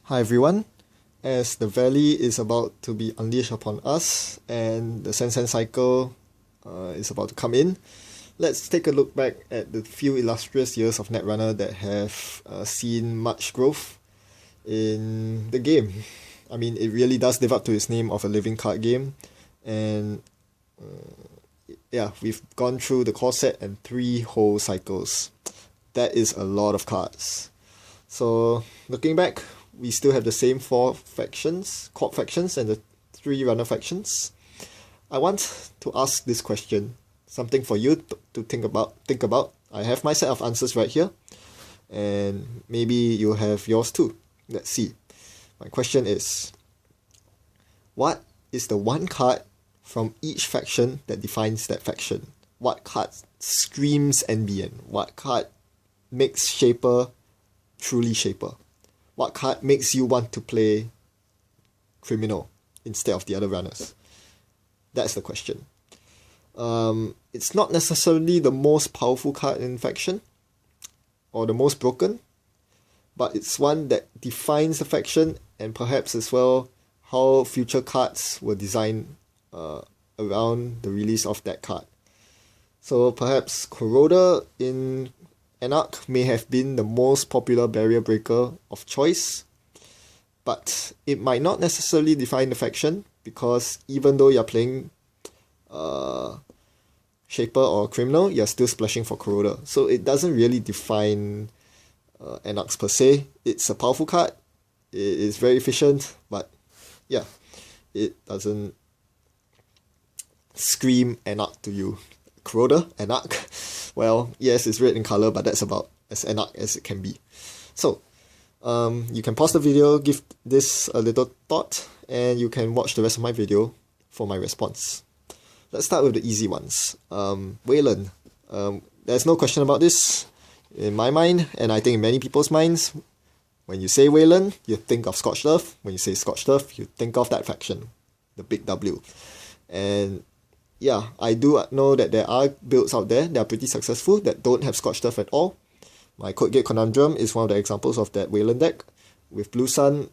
Hi everyone, as the valley is about to be unleashed upon us and the Sen cycle is about to come in, let's take a look back at the few illustrious years of Netrunner that have seen much growth in the game. I mean, it really does live up to its name of a living card game, and we've gone through the core set and 3 whole cycles. That is a lot of cards. So looking back, we still have the same 4 factions, corp factions, and the 3 runner factions. I want to ask this question, something for you to think about. I have my set of answers right here, and maybe you have yours too. Let's see. My question is, what is the one card from each faction that defines that faction? What card screams NBN? What card makes Shaper truly Shaper? What card makes you want to play Criminal instead of the other runners? That's the question. It's not necessarily the most powerful card in faction or the most broken, but it's one that defines the faction and perhaps as well how future cards were designed around the release of that card. So perhaps Corroder in Anarch may have been the most popular barrier breaker of choice, but it might not necessarily define the faction, because even though you're playing Shaper or Criminal, you're still splashing for Corroder. So it doesn't really define Anarch per se. It's a powerful card, it is very efficient, but yeah, it doesn't scream Anarch to you. Corroder, Anarch, well, yes, it's red in color, but that's about as Anarch as it can be. So, you can pause the video, give this a little thought, and you can watch the rest of my video for my response. Let's start with the easy ones. Weyland. There's no question about this in my mind, and I think in many people's minds. When you say Weyland, you think of Scorched Earth. When you say Scorched Earth, you think of that faction, the big W. And yeah, I do know that there are builds out there that are pretty successful that don't have Scorched Earth at all. My Code Gate Conundrum is one of the examples of that Weyland deck. With Blue Sun,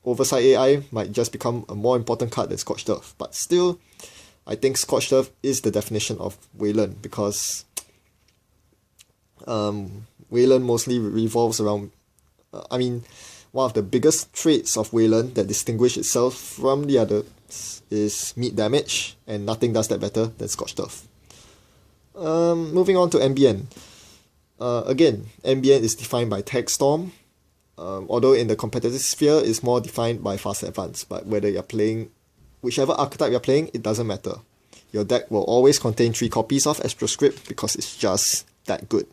Oversight AI might just become a more important card than Scorched Earth. But still, I think Scorched Earth is the definition of Weyland, because Weyland mostly revolves around... one of the biggest traits of Weyland that distinguish itself from the others is meat damage, and nothing does that better than Scorched Earth. Moving on to NBN. Again, NBN is defined by Tag Storm, although in the competitive sphere it's more defined by Fast Advance, but whether you're playing, whichever archetype you're playing, it doesn't matter. Your deck will always contain 3 copies of Astroscript because it's just that good.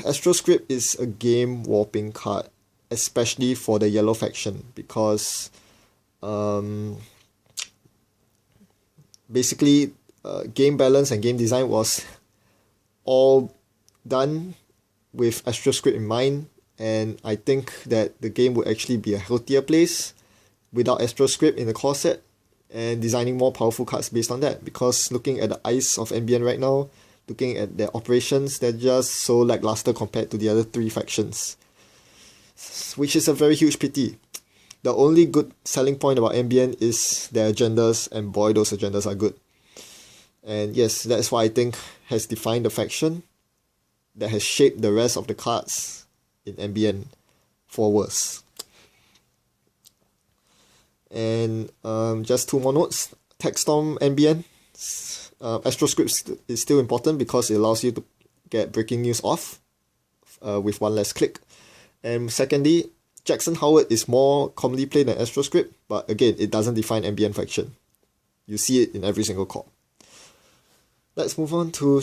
Astroscript is a game warping card, especially for the yellow faction, because basically game balance and game design was all done with Astroscript in mind, and I think that the game would actually be a healthier place without Astroscript in the core set and designing more powerful cards based on that, because looking at the ice of NBN right now, looking at their operations, they're just so lackluster compared to the other 3 factions, which is a very huge pity. The only good selling point about NBN is their agendas, and boy, those agendas are good. And yes, that's what I think has defined the faction that has shaped the rest of the cards in NBN for worse. And just 2 more notes. Textstorm NBN. Astroscript is still important because it allows you to get breaking news off with 1 less click. And secondly, Jackson Howard is more commonly played than Astroscript, but again, it doesn't define NBN faction. You see it in every single corp. Let's move on to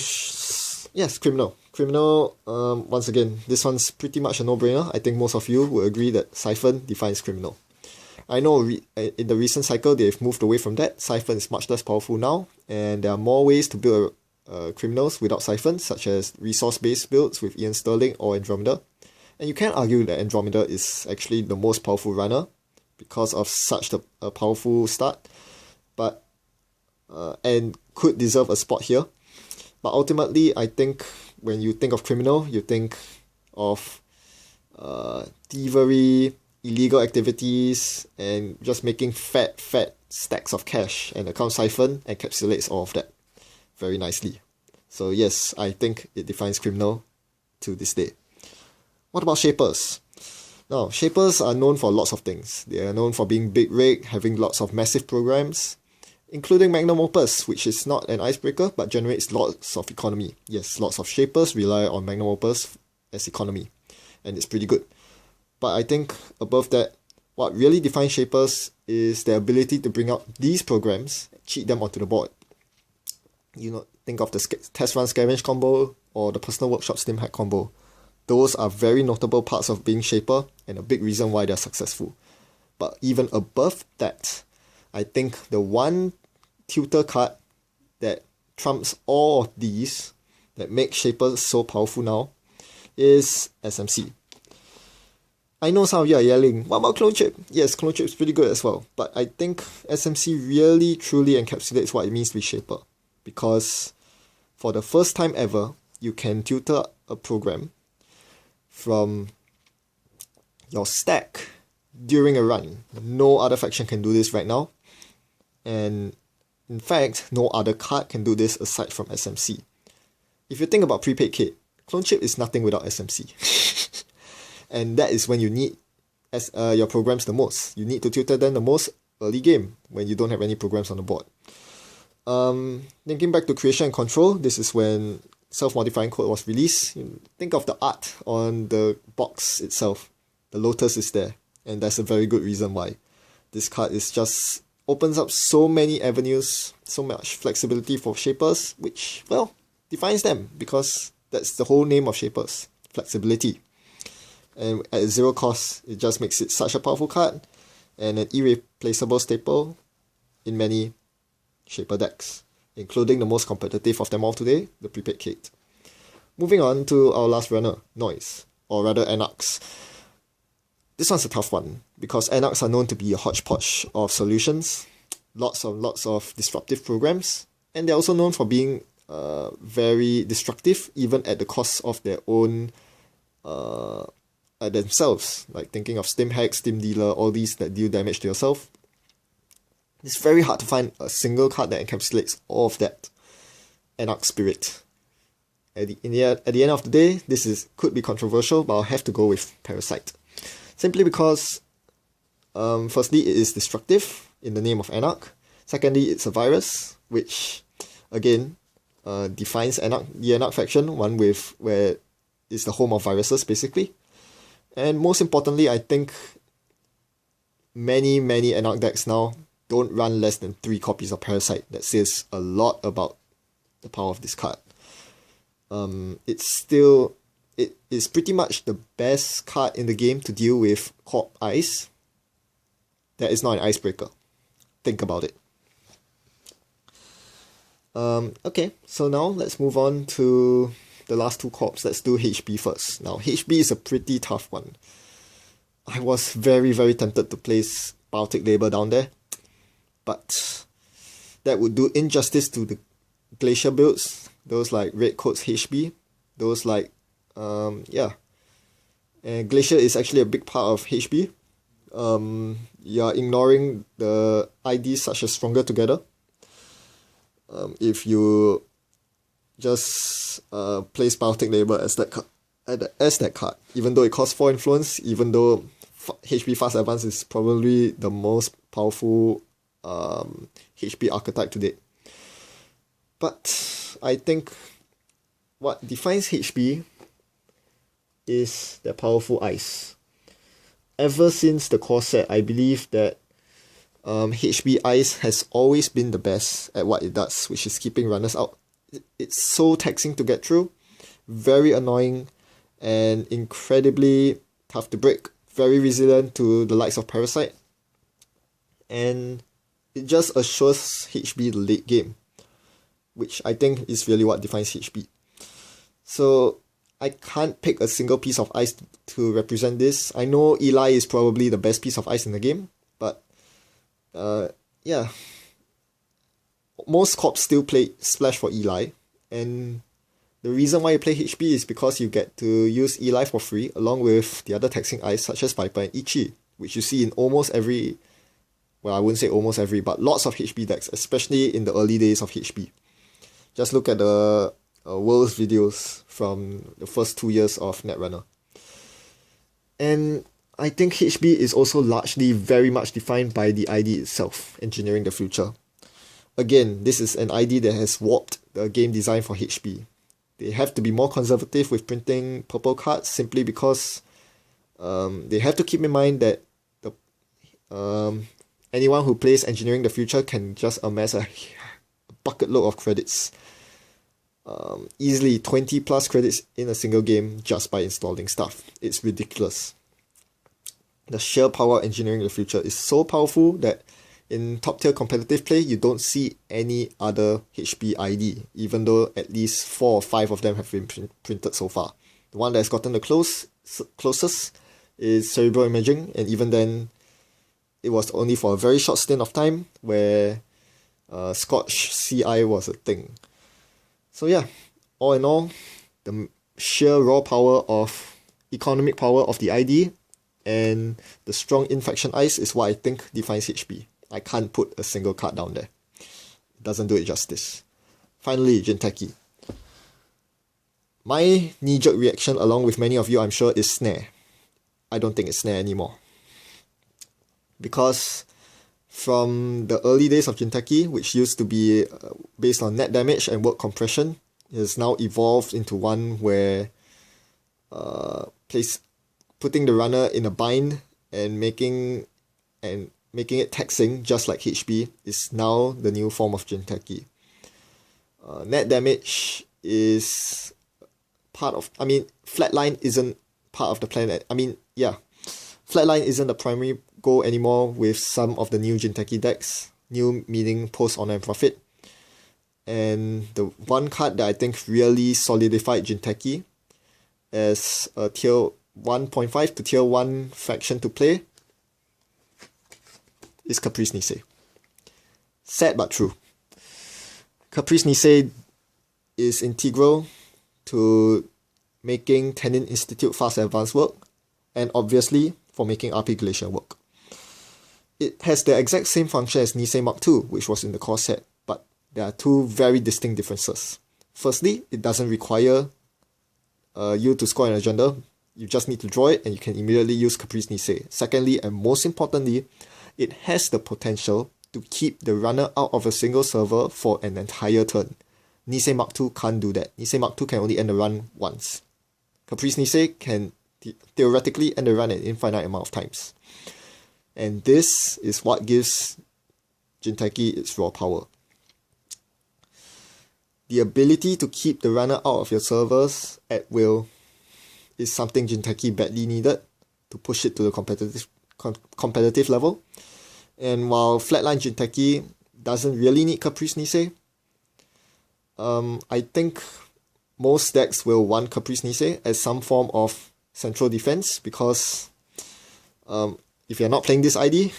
Criminal. Criminal, once again, this one's pretty much a no-brainer. I think most of you will agree that Siphon defines Criminal. I know in the recent cycle they've moved away from that. Siphon is much less powerful now, and there are more ways to build criminals without Siphon, such as resource-based builds with Ian Sterling or Andromeda. And you can argue that Andromeda is actually the most powerful runner because of such a powerful start, but and could deserve a spot here. But ultimately, I think when you think of Criminal, you think of thievery, illegal activities, and just making fat stacks of cash. And account siphon encapsulates all of that very nicely. So yes, I think it defines criminal to this day. What about shapers? Now, shapers are known for lots of things. They are known for being big rig, having lots of massive programs, including magnum opus, which is not an icebreaker but generates lots of economy. Yes, lots of shapers rely on magnum opus as economy, and it's pretty good. But I think above that, what really defines shapers is their ability to bring out these programs, cheat them onto the board. Think of the test run scavenge combo or the personal workshop stim hack combo. Those are very notable parts of being shaper and a big reason why they're successful. But even above that, I think the one tutor card that trumps all of these, that makes shapers so powerful now, is SMC. I know some of you are yelling, what about clone chip? Yes, clone chip is pretty good as well. But I think SMC really truly encapsulates what it means to be shaper. Because for the first time ever, you can tutor a program from your stack during a run. No other faction can do this right now. And in fact, no other card can do this aside from SMC. If you think about prepaid kit, clone chip is nothing without SMC. And that is when you need your programs the most. You need to tutor them the most early game when you don't have any programs on the board. Thinking back to creation and control, this is when self-modifying code was released. Think of the art on the box itself. The lotus is there, and that's a very good reason why. This card is just opens up so many avenues, so much flexibility for shapers, which, well, defines them, because that's the whole name of shapers, flexibility. And at zero cost, it just makes it such a powerful card and an irreplaceable staple in many shaper decks, including the most competitive of them all today, the prepaid kit. Moving on to our last runner, Noise, or rather Anarchs. This one's a tough one, because Anarchs are known to be a hodgepodge of solutions, lots of disruptive programs, and they're also known for being very destructive, even at the cost of their own themselves, like thinking of Stim Hack, Stim Dealer, all these that deal damage to yourself. It's very hard to find a single card that encapsulates all of that Anarch spirit. At the end of the day, this could be controversial, but I'll have to go with Parasite. Simply because, firstly, it is destructive in the name of Anarch. Secondly, it's a virus, which, again, defines the Anarch faction, one where it's the home of viruses, basically. And most importantly, I think many Anarch decks now don't run less than 3 copies of Parasite. That says a lot about the power of this card. It is pretty much the best card in the game to deal with Corp Ice. That is not an icebreaker. Think about it. Okay, so now let's move on to the last 2 corps. Let's do HB first. Now, HB is a pretty tough one. I was very tempted to place Biotic Labor down there, but that would do injustice to the Glacier builds, those like Red Coats HB, those like, and Glacier is actually a big part of HB. You're ignoring the IDs such as Stronger Together. If you just place Biotic Labor as that card, even though it costs 4 influence, even though HB Fast Advance is probably the most powerful HB archetype to date. But I think what defines HB is their powerful ice. Ever since the core set, I believe that HB Ice has always been the best at what it does, which is keeping runners out. It's so taxing to get through, very annoying, and incredibly tough to break. Very resilient to the likes of Parasite, and it just assures HB the late game, which I think is really what defines HB. So I can't pick a single piece of ice to represent this. I know Eli is probably the best piece of ice in the game, but most corps still play Splash for Eli, and the reason why you play HB is because you get to use E-Life for free, along with the other taxing eyes such as Viper and Ichi, which you see in almost every, well, I wouldn't say almost every, but lots of HB decks, especially in the early days of HB. Just look at the World's videos from the first 2 years of Netrunner. And I think HB is also largely very much defined by the ID itself, engineering the future. Again, this is an ID that has warped the game design for HB. They have to be more conservative with printing purple cards simply because they have to keep in mind that anyone who plays engineering the future can just amass a bucket load of credits. Easily 20 plus credits in a single game just by installing stuff. It's ridiculous. The sheer power of engineering the future is so powerful that in top tier competitive play, you don't see any other HB ID, even though at least 4 or 5 of them have been printed so far. The one that has gotten the closest is Cerebral Imaging, and even then, it was only for a very short stint of time where Scotch CI was a thing. So yeah, all in all, the sheer raw power of economic power of the ID and the strong infection ice is what I think defines HB. I can't put a single card down there. It doesn't do it justice. Finally, Jinteki. My knee-jerk reaction, along with many of you, I'm sure, is Snare. I don't think it's Snare anymore. Because from the early days of Jinteki, which used to be based on net damage and word compression, it has now evolved into one where putting the runner in a bind and making it taxing just like HB is now the new form of Jinteki. Net damage is part of, Flatline isn't part of the plan. Flatline isn't the primary goal anymore with some of the new Jinteki decks, new meaning post honor and profit. And the one card that I think really solidified Jinteki as a tier 1.5 to tier 1 faction to play is Caprice Nisei. Sad but true. Caprice Nisei is integral to making Tenin Institute Fast Advanced work, and obviously for making RP Glacier work. It has the exact same function as Nisei Mark II, which was in the core set, but there are two very distinct differences. Firstly, it doesn't require you to score an agenda. You just need to draw it and you can immediately use Caprice Nisei. Secondly, and most importantly, it has the potential to keep the runner out of a single server for an entire turn. Nisei Mark II can't do that. Nisei Mark II can only end the run once. Caprice Nisei can theoretically end the run an infinite amount of times. And this is what gives Jinteki its raw power. The ability to keep the runner out of your servers at will is something Jinteki badly needed to push it to the competitive level. And while Flatline Jinteki doesn't really need Caprice Nisei, I think most decks will want Caprice Nisei as some form of central defense, because if you're not playing this ID,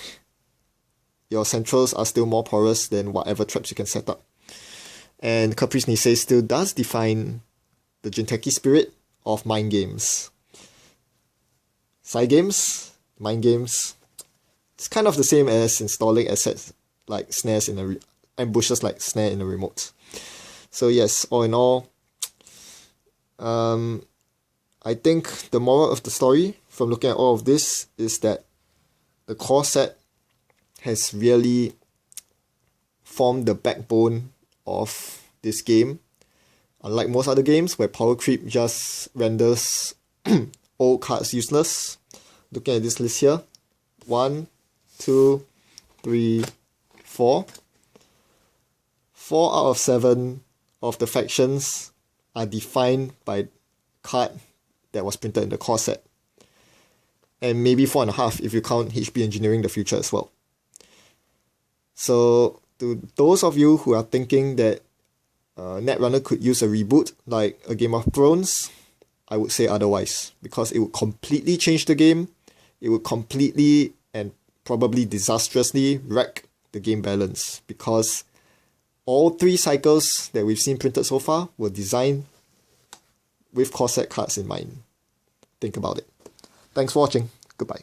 your centrals are still more porous than whatever traps you can set up. And Caprice Nisei still does define the Jinteki spirit of mind games. Side games, mind games, it's kind of the same as installing assets like snares in ambushes like snare in a remote. So yes, all in all, I think the moral of the story from looking at all of this is that the core set has really formed the backbone of this game. Unlike most other games where power creep just renders old cards useless. Looking at this list here, 1, 2, 3, 4. 4 out of 7 of the factions are defined by card that was printed in the core set. And maybe 4.5 if you count HB Engineering the Future as well. So to those of you who are thinking that Netrunner could use a reboot like a Game of Thrones, I would say otherwise, because it would completely change the game. It would completely and probably disastrously wreck the game balance, because all 3 cycles that we've seen printed so far were designed with core set cards in mind. Think about it. Thanks for watching. Goodbye.